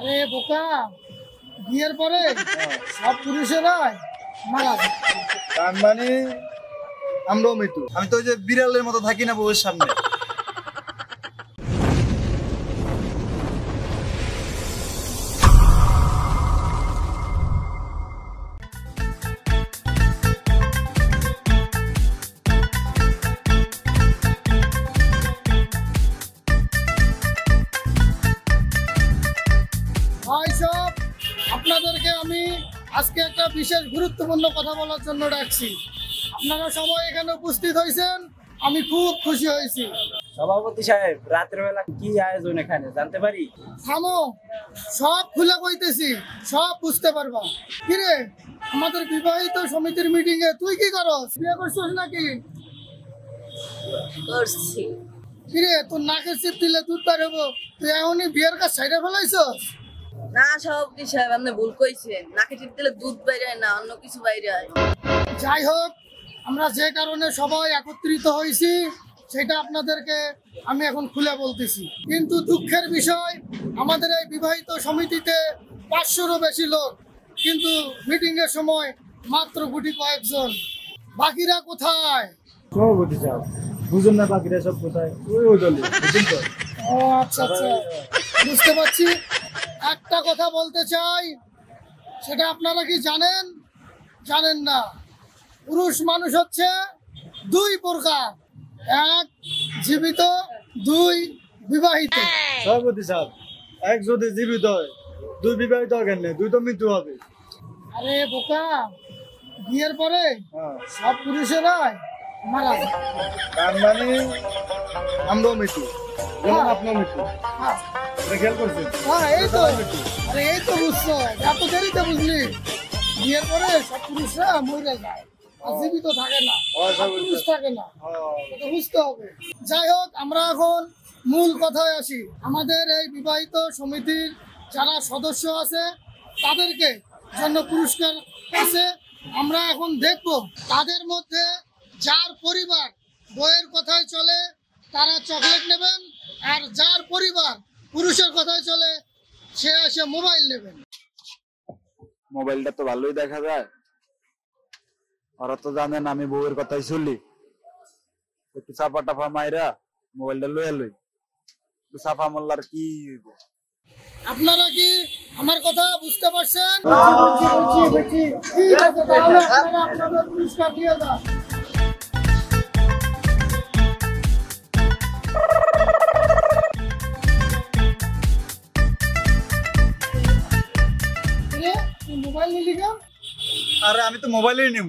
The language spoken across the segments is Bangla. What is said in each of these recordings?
আরে বোকা, বিয়ের পরে সব পুরুষেরাই মারা যায়। তার মানে আমরাও মৃত্যু। আমি তো ওই যে বিড়ালের মতো থাকি না বউয়ের সামনে। ভাই সব, আপনাদেরকে আমি আজকে একটা বিশেষ গুরুত্বপূর্ণ কথা বলার জন্য ডাকছি। আপনারা সবাই এখানে উপস্থিত হয়েছেন, আমি খুব খুশি হয়েছি। সভাপতি সাহেব, রাতের বেলা কি আয়োজন এখানে জানতে পারি? থামো, সব খুলে কইতেছি, সব বুঝতে পারবা। কিরে, আমাদের বিবাহিত সমিতির মিটিং এ তুই কি করস? বিয়ে করছিস নাকি? করছি কিরে, তোর নাকের চিপ দিলে দুধ বের হবো, তুই এখনই বিয়ের কাজ সাইডে ফেলাইছস? না সভাপতি সাহেব, আপনি ভুল কইছেন। নাকে টিপ দিলে দুধ বাইরে হয় না, অন্য কিছু বাইরে হয়। যাই হোক, আমরা যে কারণে সবাই একত্রিত হয়েছি সেটা আপনাদেরকে আমি এখন খুলে বলতেছি। কিন্তু দুঃখের বিষয়, আমাদের এই বিবাহিত সমিতিতে 500-রও বেশি লোক, কিন্তু মিটিং এর সময় মাত্র গুটি কয়েকজন। বাকিরা কোথায়? সভাপতি সাহেব, বুঝুন না বাকিরা সব কোথায়? ওই দলে বুঝুন তো। ও আচ্ছা আচ্ছা, বুঝতে পারছি। একটা কথা বলতে চাই, সেটা আপনারা কি জানেন? জানেন না। পুরুষ মানুষ হচ্ছে দুই প্রকার, এক জীবিত, দুই বিবাহিত। সভাপতি সাহেব, এক যদি জীবিত হয়, দুই বিবাহিত কেন? দুই তো মৃত্যু হবে। আরে বোকা, বিয়ের পরে হ্যাঁ, সব পুরুষেরাই মারা যায়। তার মানে আমরাও মৃত্যু, যেমন আপনার মৃত্যু। হ্যাঁ এটা খেয়াল করছেন? হ্যাঁ, এই তো। সবাই মৃত্যু। আরে এই তো বুঝছো, এত দেরিতে বুঝলি? বিয়ের পরে সব পুরুষরা মরে যায়, আর জীবিত থাকে না, আর পুরুষ থাকে না। এটা বুঝতে হবে। যাই হোক, আমরা এখন মূল কথায় আসি। আমাদের এই বিবাহিত সমিতির যারা সদস্য আছে তাদেরকে জন্য পুরস্কার আছে। আমরা এখন দেখব তাদের মধ্যে যার পরিবার বইয়ের কথায় চলে তারা চকলেট নেবেন, আর যার পরিবার পুরুষের কথায় চলে সে এসে মোবাইল নেবেন। মোবাইলটা তো ভালোই দেখা যায়। ওরা তো জানেন আমি বউয়ের কথাই চলি। একটু চাপা টাপা মাইরা মোবাইলটা লইয়া লই, একটু চাপা মোল্লার কি হইব? আপনারা কি আমার কথা বুঝতে পারছেন? ঠিক আছে, তাহলে আপনারা আপনাদের পুরস্কার দিয়ে যান। কিরে, তুই মোবাইল নিলি কেন? আরে আমি তো মোবাইলেই নিব।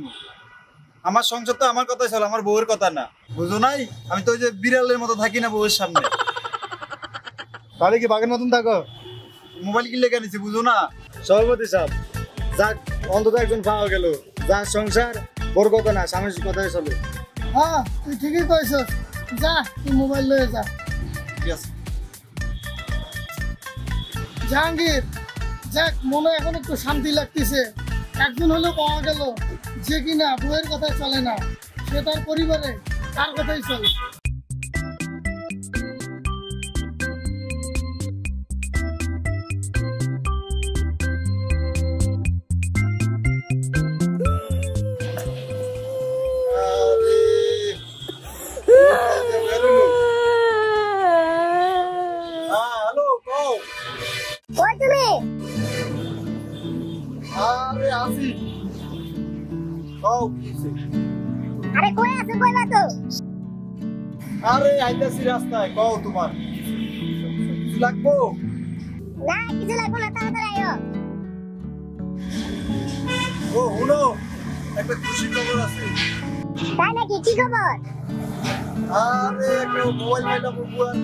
আমার সংসার তো আমার কথাই চলে, আমার বউয়ের কথা না। বুঝো নাই? আমি তো ওই যে বিড়ালের মতো থাকি না বউয়ের সামনে। তাহলে কি বাঘের মতন থাকো? মোবাইল কিনলে কেন নিছি, বুঝো না? সভাপতি সাহেব, যাক অন্তত একজন পাওয়া গেল, যার সংসার বড় কথা না, স্বামীর কথাই চলে। হ্যাঁ, তুই ঠিকই কইছস। যা, তুই মোবাইল লয়ে যা। ঠিক আছে। জাহাঙ্গীর, যাক, মনে এখন একটু শান্তি লাগতেছে। একজন হলেও পাওয়া গেল যে কিনা বউয়ের কথায় চলে না, সে তার পরিবারে তার কথাই চলে। হ্যালো, কও। কই তুমি? আরে আসি। কও কি হইছে? আরে কই আছো, কইবা তো? আরে আইতাছি রাস্তায়, কও তোমার কিছু লাগবো? না, কিছু লাগবে না, তাড়াতাড়ি আইও। ও শুনো, একটা খুশি খবর আছে। তাই নাকি? কি খবর? আরে একটা মোবাইল পাইলাম উপহার।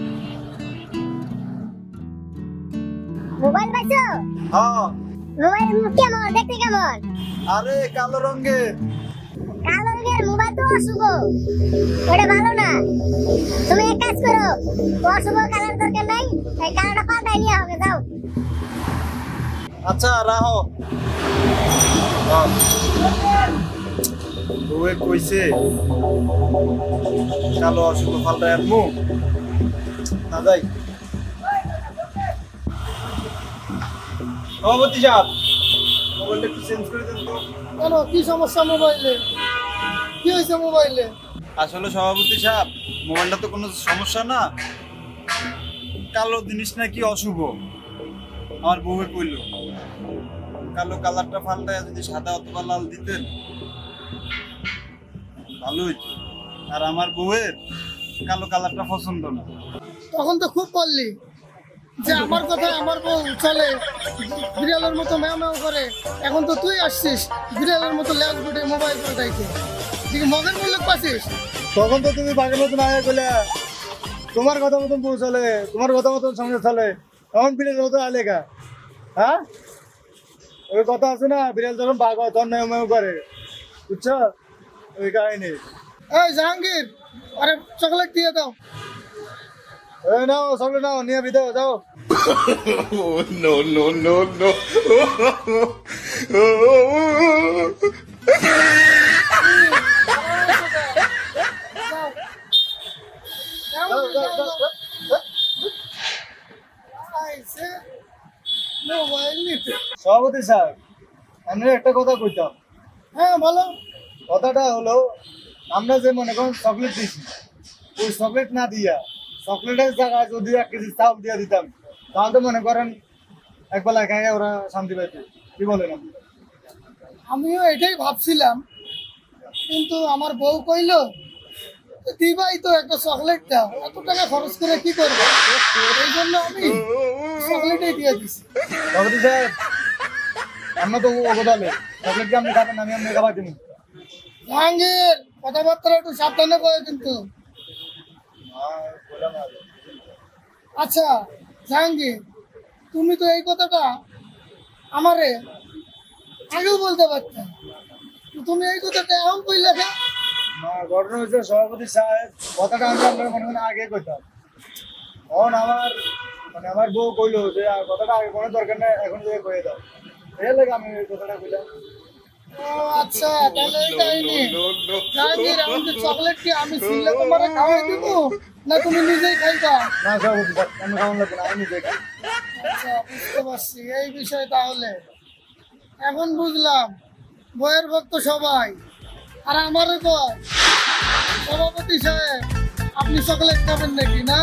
মোবাইল পাইছো? হ্যাঁ। মোবাইল কেমন দেখতে, কেমন? আরে কালো রঙের। কালো রঙের মোবাইল তো অশুভ, ওটা ভালো না। তুমি এক কাজ করো, অশুভ কালার দরকার নাই, এই কালারটা পাল্টাই নিয়ে হবে, যাও। আচ্ছা রাহো। বউয়ে কইছে কালো অশুভ পাল্টায় আনমু, না যাই। সভাপতি সাহেব মোবাইলটা একটু চেঞ্জ করে দেন তো। কেন, কি সমস্যা মোবাইলে? কি হয়েছে মোবাইলে? আসলে সভাপতি সাহেব মোবাইলটা তো কোনো সমস্যা না, কালো জিনিস নাকি অশুভ। আমার বউয়ে কইল কালো কালারটা পাল্টায় যদি সাদা অথবা লাল দিতেন ভালো হইতো। আর আমার বউয়ের কালো কালারটা পছন্দ না। তখন তো খুব বললি যে আমার কথা আমার বউ চলে বিড়ালের মতো ম্যাও ম্যাও করে, এখন তো তুই আসছিস বিড়ালের মতো ল্যাজ গুটে মোবাইল পাল্টাইতে, দিকে মগের মূল্য পাচ্ছিস। তখন তো তুমি বাঘের মতন আগে গেলে তোমার কথা মতন বউ চলে, তোমার কথা মতন সঙ্গে চলে, তখন বিড়ালের মতো আলেগা। হ্যাঁ, ওই কথা আছে না, বিড়াল যখন বাঘ হয় তখন ম্যাও ম্যাও করে, বুঝছো? ওই কাহিনী। এই জাহাঙ্গীর, আরে চকলেট দিয়ে দাও। এই নাও চকলেট নাও, নিয়ে ভিতরে যাও। No, no, no, no. Mobile নিতে। সভাপতি সাহেব আমি একটা কথা কইতাম। হ্যাঁ বলো। কথাটা হলো, আমরা যে মনে করেন চকলেট দিছি, ওই চকলেট না দিয়া চকলেটের জায়গায় যদি 1 কেজি চাউল দিয়ে দিতাম তাহলে তো মনে করেন একবেলা খাই ওরা শান্তি পাইত। কি বলেন আপনি? আমিও এটাই ভাবছিলাম, কিন্তু আমার বউ কইলো দিবাই তো একটা চকলেট দাও, এত টাকা খরচ করে কি করবো, এই জন্য আমি চকলেটই দিয়ে দিছি। সভাপতি সাহেব আমরা তো অবদালে চকলেট কি আপনি খাবেন, আমি আপনি খাবার দিন। জাহাঙ্গীর, কথাবার্তা একটু সাবধানে করে কিন্তু। আচ্ছা জাহাঙ্গীর, তুমি তো এই কথাটা আমারে আগেও বলতে পারতাম, তুমি এই কথাটা এখন কইলে কেন? না, ঘটনা হয়েছে সভাপতি সাহেব, কথাটা আমি আপনার মনে মনে আগে কইতাম। এখন আমার বউ কইলো যে কথাটা আগে কোনো দরকার নেই, এখন যে কয়ে দাও, এই লাগে আমি এই কথাটা কইলাম। ও আচ্ছা, তাহলে এই কাহিনী। জাহাঙ্গীর, এখন কি চকলেট কি আমি ছিললে তোমারে খাওয়াই দিব না তুমি নিজেই খাইবা? না সভাপতি সাহেব, আমি খাওয়ান লাগবে না, আমি নিজে খাই। আচ্ছা, বুঝতে পারছি এই বিষয়। তাহলে এখন বুঝলাম বইয়ের ভক্ত সবাই, আর আমারও কয় সভাপতি সাহেব আপনি চকলেট খাবেন নাকি না?